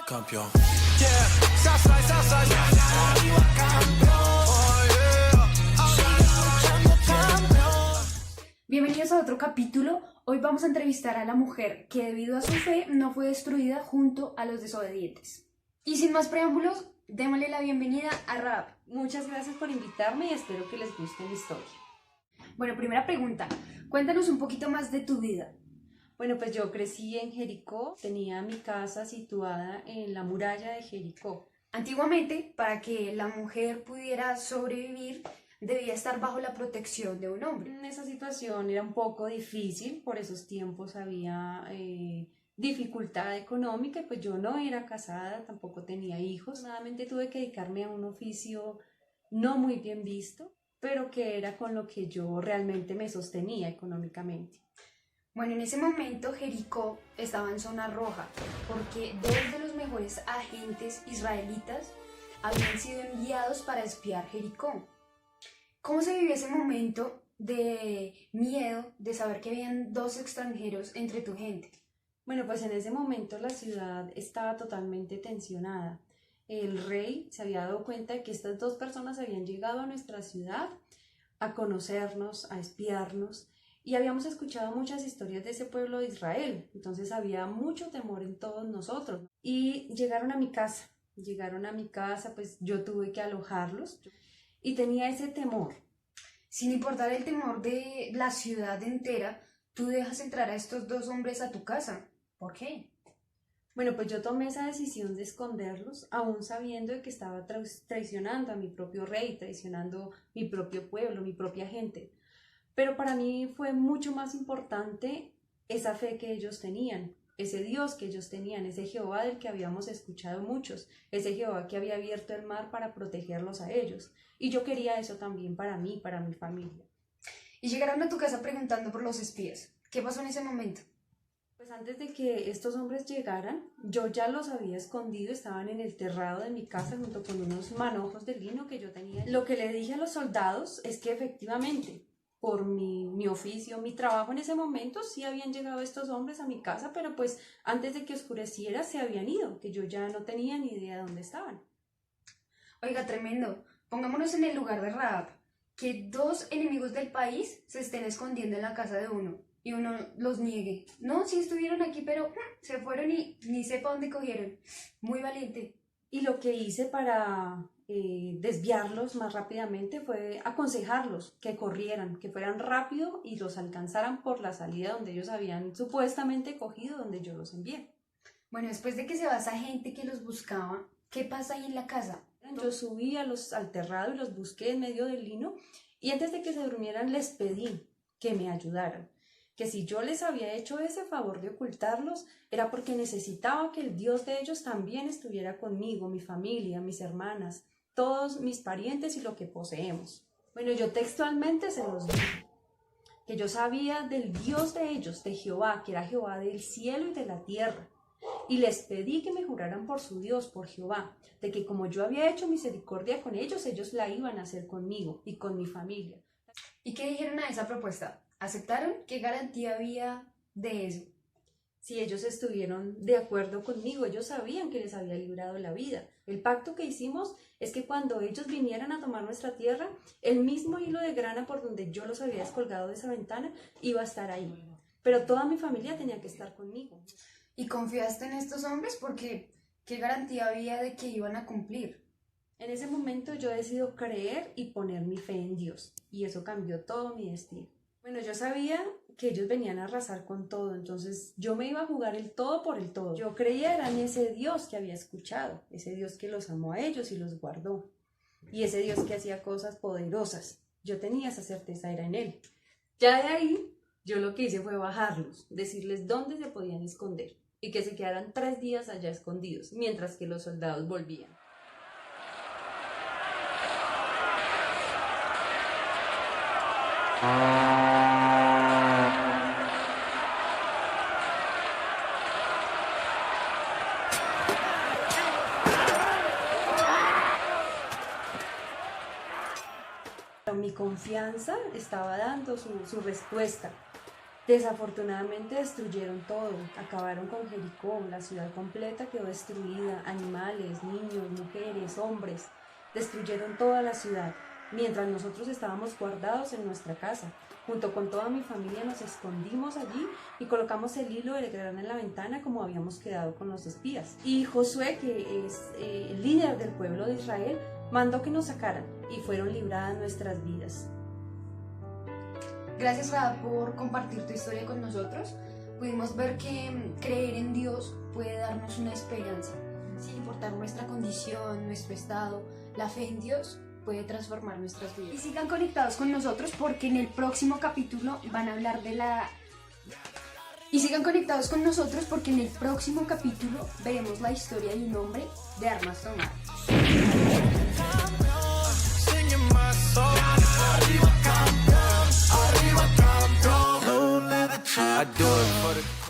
Campeón. Yeah, Southside, Southside. Arriba, campeón. Oh, yeah. Sigue luchando, campeón. Bienvenidos a otro capítulo. Hoy vamos a entrevistar a la mujer que debido a su fe no fue destruida junto a los desobedientes. Y sin más preámbulos, démosle la bienvenida a Rahab. Muchas gracias por invitarme y espero que les guste mi historia. Bueno, primera pregunta. Cuéntanos un poquito más de tu vida. Bueno, pues yo crecí en Jericó, tenía mi casa situada en la muralla de Jericó. Antiguamente, para que la mujer pudiera sobrevivir, debía estar bajo la protección de un hombre. Esa situación era un poco difícil, por esos tiempos había dificultad económica y pues yo no era casada, tampoco tenía hijos. Nuevamente tuve que dedicarme a un oficio no muy bien visto, pero que era con lo que yo realmente me sostenía económicamente. Bueno, en ese momento Jericó estaba en zona roja porque dos de los mejores agentes israelitas habían sido enviados para espiar Jericó. ¿Cómo se vivió ese momento de miedo de saber que habían dos extranjeros entre tu gente? Bueno, pues en ese momento la ciudad estaba totalmente tensionada. El rey se había dado cuenta de que estas dos personas habían llegado a nuestra ciudad a conocernos, a espiarnos, y habíamos escuchado muchas historias de ese pueblo de Israel, entonces había mucho temor en todos nosotros. Y llegaron a mi casa, pues yo tuve que alojarlos y tenía ese temor. Sin importar el temor de la ciudad entera, tú dejas entrar a estos dos hombres a tu casa. ¿Por qué? Bueno, pues yo tomé esa decisión de esconderlos, aún sabiendo de que estaba traicionando a mi propio rey, traicionando mi propio pueblo, mi propia gente. Pero para mí fue mucho más importante esa fe que ellos tenían, ese Dios que ellos tenían, ese Jehová del que habíamos escuchado muchos, ese Jehová que había abierto el mar para protegerlos a ellos. Y yo quería eso también para mí, para mi familia. Y llegaron a tu casa preguntando por los espías. ¿Qué pasó en ese momento? Pues antes de que estos hombres llegaran, yo ya los había escondido, estaban en el terrado de mi casa junto con unos manojos de lino que yo tenía. Lo que le dije a los soldados es que efectivamente, por mi oficio, mi trabajo en ese momento, sí habían llegado estos hombres a mi casa, pero pues antes de que oscureciera se habían ido, que yo ya no tenía ni idea de dónde estaban. Oiga, tremendo. Pongámonos en el lugar de Rahab, que dos enemigos del país se estén escondiendo en la casa de uno y uno los niegue. No, sí estuvieron aquí, pero se fueron y ni sepa dónde cogieron. Muy valiente. Y lo que hice para desviarlos más rápidamente fue aconsejarlos que corrieran, que fueran rápido y los alcanzaran por la salida donde ellos habían supuestamente cogido, donde yo los envié. Bueno, después de que se va esa gente que los buscaba, ¿qué pasa ahí en la casa? Yo subí al terrado y los busqué en medio del lino y antes de que se durmieran les pedí que me ayudaran, que si yo les había hecho ese favor de ocultarlos era porque necesitaba que el Dios de ellos también estuviera conmigo, mi familia, mis hermanas, todos mis parientes y lo que poseemos. Bueno, yo textualmente se los dije, que yo sabía del Dios de ellos, de Jehová, que era Jehová del cielo y de la tierra. Y les pedí que me juraran por su Dios, por Jehová, de que como yo había hecho misericordia con ellos, ellos la iban a hacer conmigo y con mi familia. ¿Y qué dijeron a esa propuesta? ¿Aceptaron? ¿Qué garantía había de eso? Si ellos estuvieron de acuerdo conmigo, ellos sabían que les había librado la vida. El pacto que hicimos es que cuando ellos vinieran a tomar nuestra tierra, el mismo hilo de grana por donde yo los había descolgado de esa ventana iba a estar ahí. Pero toda mi familia tenía que estar conmigo. ¿Y confiaste en estos hombres? Porque ¿qué garantía había de que iban a cumplir? En ese momento yo decido creer y poner mi fe en Dios. Y eso cambió todo mi destino. Bueno, yo sabía que ellos venían a arrasar con todo, entonces yo me iba a jugar el todo por el todo. Yo creía en ese Dios que había escuchado, ese Dios que los amó a ellos y los guardó. Y ese Dios que hacía cosas poderosas. Yo tenía esa certeza, era en Él. Ya de ahí, yo lo que hice fue bajarlos, decirles dónde se podían esconder y que se quedaran 3 días allá escondidos, mientras que los soldados volvían. Mi confianza estaba dando su respuesta. Desafortunadamente destruyeron todo, acabaron con Jericó, la ciudad completa quedó destruida, animales, niños, mujeres, hombres, destruyeron toda la ciudad, mientras nosotros estábamos guardados en nuestra casa. Junto con toda mi familia nos escondimos allí y colocamos el hilo del grano en la ventana como habíamos quedado con los espías. Y Josué, que es el líder del pueblo de Israel, mandó que nos sacaran y fueron libradas nuestras vidas. Gracias, Rahab, por compartir tu historia con nosotros. Pudimos ver que creer en Dios puede darnos una esperanza. Sin importar nuestra condición, nuestro estado, la fe en Dios puede transformar nuestras vidas. Y sigan conectados con nosotros porque en el próximo capítulo van a hablar de la... Y sigan conectados con nosotros porque en el próximo capítulo veremos la historia de un hombre de armas tomadas. Singing my song. Arriba campeón, arriba campeón. No let it try. I do it for the